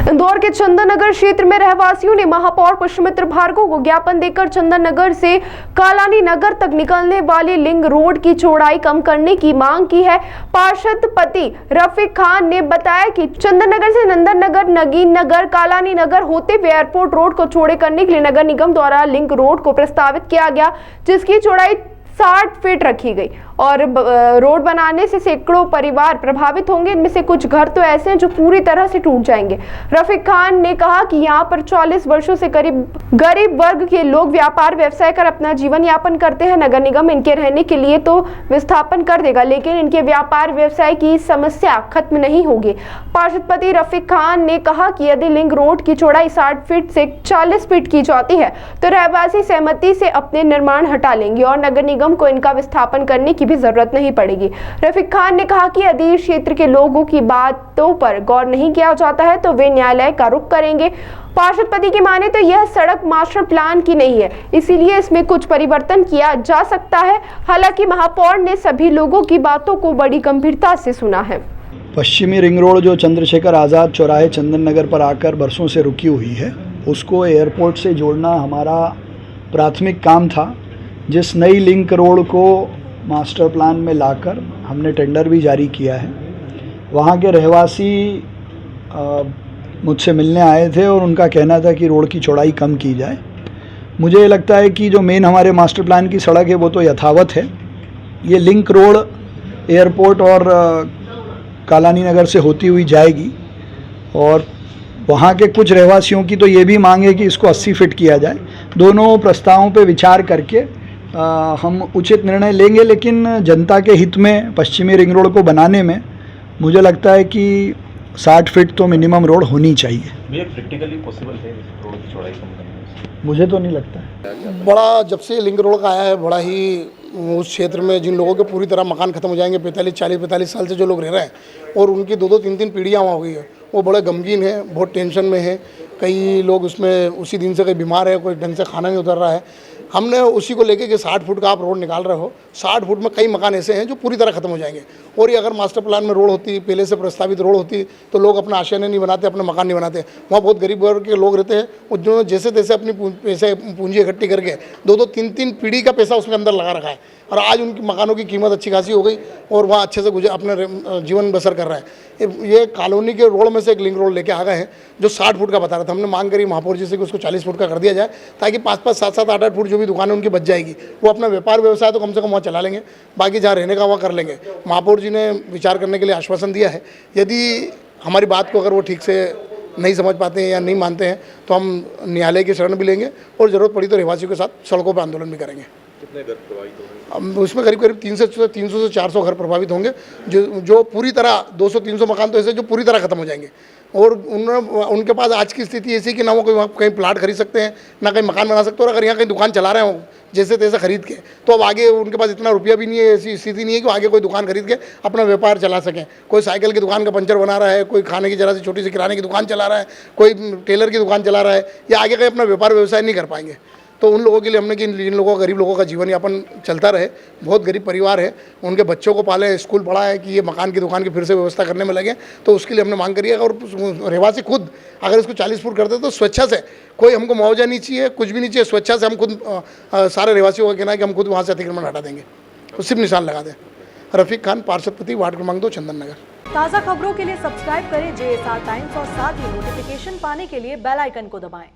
इंदौर के चंदन नगर क्षेत्र में रहवासियों ने महापौर पुष्यमित्र भार्गव को ज्ञापन देकर चंदन नगर से कालानी नगर तक निकलने वाली लिंक रोड की चौड़ाई कम करने की मांग की है। पार्षद पति रफीक खान ने बताया कि चंदन नगर से नंदन नगर, नगीन नगर, कालानी नगर होते हुए एयरपोर्ट रोड को चौड़े करने के लिए नगर निगम द्वारा लिंक रोड को प्रस्तावित किया गया, जिसकी चौड़ाई 60 फीट रखी गई और रोड बनाने से सैकड़ों परिवार प्रभावित होंगे। इनमें से कुछ घर तो ऐसे हैं जो पूरी तरह से टूट जाएंगे। रफीक खान ने कहा कि यहां पर 40 वर्षों से करीब गरीब वर्ग के लोग व्यापार व्यवसाय कर अपना जीवन यापन करते हैं। नगर निगम इनके रहने के लिए तो विस्थापन कर देगा, लेकिन इनके व्यापार व्यवसाय की समस्या खत्म नहीं होगी। पार्षद पति रफीक खान ने कहा कि यदि लिंक रोड की चौड़ाई 60 फीट से 40 फीट की जाती है तो रहवासी सहमति से अपने निर्माण हटा लेंगे और नगर निगम को इनका विस्थापन करने की भी जरूरत नहीं पड़ेगी। रफीक खान ने कहा कि यदि इस क्षेत्र के लोगों की बातों पर गौर नहीं किया जाता है तो वे न्यायालय का रुख करेंगे। पार्षद पति की माने तो यह सड़क मास्टर प्लान की नहीं है, इसीलिए इसमें कुछ परिवर्तन किया जा सकता है। हालांकि महापौर ने सभी लोगों की बातों को बड़ी गंभीरता से सुना है। पश्चिमी रिंग रोड जो चंद्रशेखर आज़ाद चौराहे चंदन नगर पर आकर बरसों से रुकी हुई है, उसको एयरपोर्ट से जोड़ना हमारा प्राथमिक काम था। जिस नई लिंक रोड को मास्टर प्लान में लाकर हमने टेंडर भी जारी किया है, वहाँ के रहवासी मुझसे मिलने आए थे और उनका कहना था कि रोड की चौड़ाई कम की जाए। मुझे लगता है कि जो मेन हमारे मास्टर प्लान की सड़क है वो तो यथावत है। ये लिंक रोड एयरपोर्ट और कालानी नगर से होती हुई जाएगी और वहाँ के कुछ रहवासियों की तो ये भी मांग है कि इसको 80 फीट किया जाए। दोनों प्रस्तावों पे विचार करके हम उचित निर्णय लेंगे, लेकिन जनता के हित में पश्चिमी रिंग रोड को बनाने में मुझे लगता है कि 60 फीट तो मिनिमम रोड होनी चाहिए। प्रैक्टिकली पॉसिबल है रोड की चौड़ाई कम करना? मुझे तो नहीं लगता है। बड़ा जब से लिंक रोड का आया है, बड़ा ही उस क्षेत्र में जिन लोगों के पूरी तरह मकान खत्म हो जाएंगे, 45 साल से जो लोग रह रहे हैं और उनकी 2-2, 3-3 पीढ़ियाँ वहाँ हो गई है, वो बड़े गमगीन है, बहुत टेंशन में है। कई लोग उसमें उसी दिन से कई बीमार है, कोई ढंग से खाना नहीं उतर रहा है। हमने उसी को लेके कि 60 फुट का आप रोड निकाल रहे हो, 60 फुट में कई मकान ऐसे हैं जो पूरी तरह खत्म हो जाएंगे। और ये अगर मास्टर प्लान में रोड होती, पहले से प्रस्तावित रोड होती, तो लोग अपना आशियाने नहीं बनाते, अपने मकान नहीं बनाते। वहाँ बहुत गरीब वर्ग के लोग रहते हैं, उन्होंने जैसे तैसे अपनी पैसे पूंजी इकट्ठी करके 2-2, 3-3 पीढ़ी का पैसा उसके अंदर लगा रखा है और आज उनकी मकानों की कीमत अच्छी खासी हो गई और वहाँ अच्छे से अपने जीवन बसर कर रहा है। ये कॉलोनी के रोड में से एक लिंक रोड लेके आ गए हैं जो 60 फुट का बता रहा था। हमने मांग करी महापौर जी से कि उसको 40 फुट का कर दिया जाए, ताकि 5-5, 7-7, 8-8 फुट जो भी दुकान है उनकी बच जाएगी। वो अपना व्यापार व्यवसाय तो कम से कम वहाँ चला लेंगे, बाकी जहाँ रहने का वहाँ कर लेंगे। महापौर जी ने विचार करने के लिए आश्वासन दिया है। यदि हमारी बात को अगर वो ठीक से नहीं समझ पाते हैं या नहीं मानते हैं तो हम न्यायालय की शरण भी लेंगे और ज़रूरत पड़ी तो रहवासियों के साथ सड़कों पर आंदोलन भी करेंगे। कितने घर प्रभावित होंगे? उसमें करीब 300 से 400 घर प्रभावित होंगे, जो पूरी तरह 200-300 मकान तो ऐसे जो पूरी तरह खत्म हो जाएंगे। और उनके पास आज की स्थिति ऐसी कि ना वो कहीं प्लाट खरीद सकते हैं, ना कहीं मकान बना सकते हैं। और अगर यहाँ कहीं दुकान चला रहे हो जैसे तैसे खरीद के, तो अब आगे उनके पास इतना रुपया भी नहीं है, ऐसी स्थिति नहीं है कि आगे कोई दुकान खरीद के अपना व्यापार चला सकें। कोई साइकिल की दुकान का पंचर बना रहा है, कोई खाने की जरा सी छोटी सी किराने की दुकान चला रहा है, कोई टेलर की दुकान चला रहा है, या आगे कहीं अपना व्यापार व्यवसाय नहीं कर पाएंगे। तो उन लोगों के लिए हमने कि जिन लोगों का, गरीब लोगों का जीवन यापन चलता रहे, बहुत गरीब परिवार है, उनके बच्चों को पाले, स्कूल पढ़ाए, कि ये मकान की दुकान की फिर से व्यवस्था करने में लगे, तो उसके लिए हमने मांग करी है। और रहवासी खुद अगर इसको 40 फुट करते तो स्वेच्छा से, कोई हमको मुआवजा नहीं चाहिए, कुछ भी नहीं चाहिए, स्वेच्छा से हम खुद सारे रहवासियों का कहना है कि हम खुद वहाँ से अतिक्रमण हटा देंगे, तो सिर्फ निशान लगा दें। रफीक खान, पार्षद पति, वार्ड क्रमांक 2, चंदन नगर। ताज़ा खबरों के लिए सब्सक्राइब करें JSR टाइम्स और साथ ही नोटिफिकेशन पाने के लिए बेल आइकन को दबाएं।